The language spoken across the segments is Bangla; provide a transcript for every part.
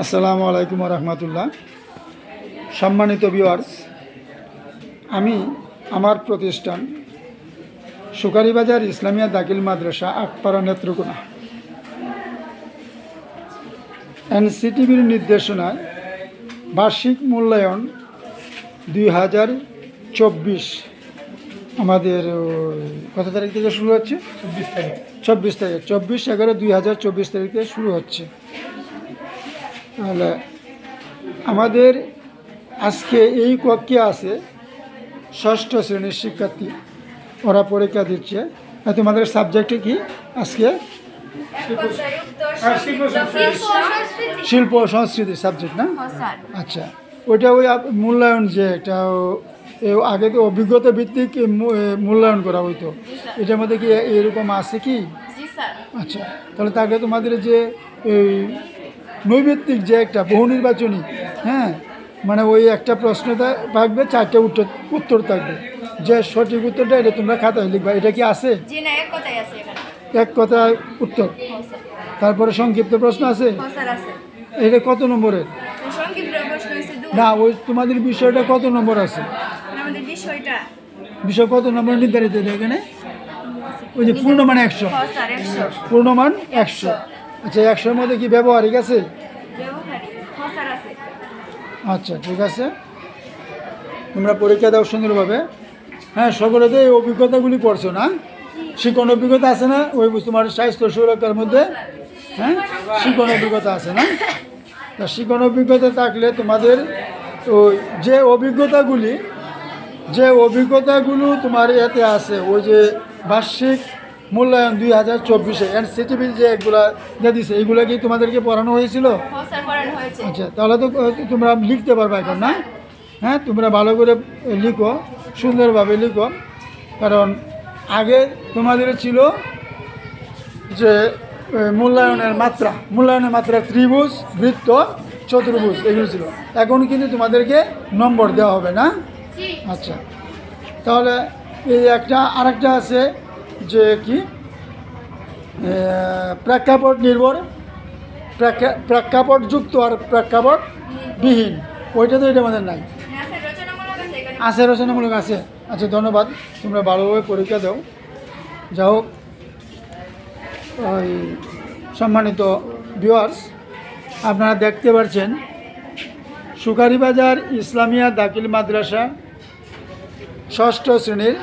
আসসালামু আলাইকুম রহমতুল্লাহ। সম্মানিত ভিউয়ার্স, আমি আমার প্রতিষ্ঠান সুকারিবাজার ইসলামিয়া দাখিল মাদ্রাসা আকপাড়া নেত্রকোনা এনসিটিভির নির্দেশনায় বার্ষিক মূল্যায়ন 2024 আমাদের কত তারিখ থেকে শুরু হচ্ছে? 24 তারিখ 24/11/2024 তারিখ থেকে শুরু হচ্ছে। তাহলে আমাদের আজকে এই কক্ষে আছে ষষ্ঠ শ্রেণীর শিক্ষার্থী, ওরা পরীক্ষা দিচ্ছে। তোমাদের সাবজেক্টে কি আজকে? শিল্প ও সংস্কৃতি সাবজেক্ট না? আচ্ছা, ওইটা ওই মূল্যায়ন যে একটা আগে তো অভিজ্ঞতা ভিত্তিক মূল্যায়ন করা হইতো, এটার মধ্যে কি এরকম আছে কি? আচ্ছা, তাহলে তাকে তোমাদের যে এই নৈভিত্তিক যে একটা বহু নির্বাচনী, হ্যাঁ, মানে ওই একটা প্রশ্ন থাকবে, 4টে উত্তর থাকবে, যে সঠিক উত্তরটা এটা তোমরা খাতায় লিখবা। এটা কি আছে? এক কথায় উত্তর, তারপরে সংক্ষিপ্ত প্রশ্ন আছে। এটা কত নম্বরের? না, ওই তোমাদের বিষয়টা কত নম্বর আছে? বিষয় কত নম্বর নির্ধারিত এখানে? ওই যে পূর্ণমান 100, পূর্ণমান 100। আচ্ছা, 100-এর মধ্যে কি ব্যবহারিক আছে? আচ্ছা, ঠিক আছে, তোমরা পরীক্ষা দাও সুন্দরভাবে। হ্যাঁ, সকলেতে এই অভিজ্ঞতাগুলি করছো না? শিক্ষণ অভিজ্ঞতা আছে না? ওই তোমার স্বাস্থ্য সুরক্ষার মধ্যে, হ্যাঁ, শিক্ষণ অভিজ্ঞতা আছে না? তা শিক্ষণ অভিজ্ঞতা থাকলে তোমাদের ওই যে অভিজ্ঞতাগুলো তোমার এতে আছে, ওই যে বার্ষিক মূল্যায়ন 2024 এনসিটিভি যে এগুলা দিয়ে দিছে, এইগুলো কি তোমাদেরকে পড়ানো হয়েছিল? আচ্ছা, তাহলে তো তোমরা লিখতে পারবে এখন, না? হ্যাঁ, তোমরা ভালো করে লিখো, সুন্দরভাবে লিখো। কারণ আগে তোমাদের ছিল যে মূল্যায়নের মাত্রা ত্রিভুজ, বৃত্ত, চতুর্ভুজ, এগুলো ছিল। এখন কিন্তু তোমাদেরকে নম্বর দেওয়া হবে, না? আচ্ছা, তাহলে এই আরেকটা আছে যে কি প্রেক্ষাপট নির্ভর, প্রেক্ষাপটযুক্ত আর প্রেক্ষাপটবিহীন, ওইটা তো এটা আমাদের নাই। আছে, রচনামূলক আছে। আচ্ছা, ধন্যবাদ, তোমরা ভালোভাবে পরীক্ষা দাও। যা হোক, ওই সম্মানিত ভিউয়ার্স, আপনারা দেখতে পাচ্ছেন সুকারিবাজার ইসলামিয়া দাখিল মাদ্রাসা ষষ্ঠ শ্রেণীর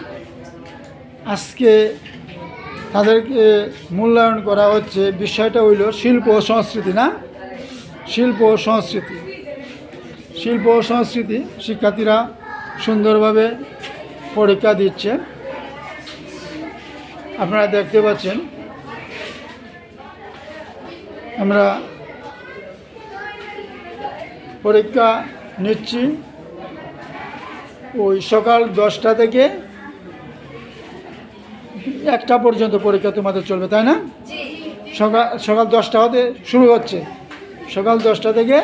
আজকে তাদেরকে মূল্যায়ন করা হচ্ছে। বিষয়টা হইল শিল্প ও সংস্কৃতি, না? শিল্প ও সংস্কৃতি শিক্ষার্থীরা সুন্দরভাবে পরীক্ষা দিচ্ছে, আপনারা দেখতে পাচ্ছেন। আমরা পরীক্ষা নিচ্ছি ওই সকাল 10টা থেকে 1টা পর্যন্ত পরীক্ষা তোমাদের চলবে, তাই না? সকাল 10টা হতে শুরু হচ্ছে, সকাল 10টা থেকে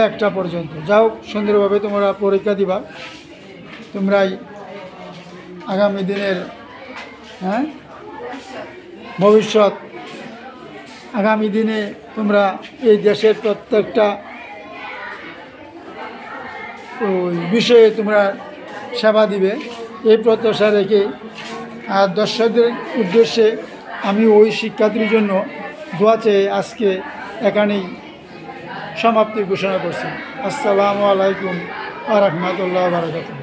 1টা পর্যন্ত। যাও, সুন্দরভাবে তোমরা পরীক্ষা দিবা। তোমরাই আগামী দিনের, হ্যাঁ, ভবিষ্যৎ। আগামী দিনে তোমরা এই দেশের প্রত্যেকটা ওই বিষয়ে তোমরা সেবা দিবে, এই প্রত্যাশা রেখে আর দর্শকদের উদ্দেশ্যে আমি ওই শিক্ষার্থীর জন্য দোয়া চেয়ে আজকে এখানেই সমাপ্তি ঘোষণা করছি। আসসালামু আলাইকুম ওয়া রাহমাতুল্লাহি ওয়া বারাকাতুহু।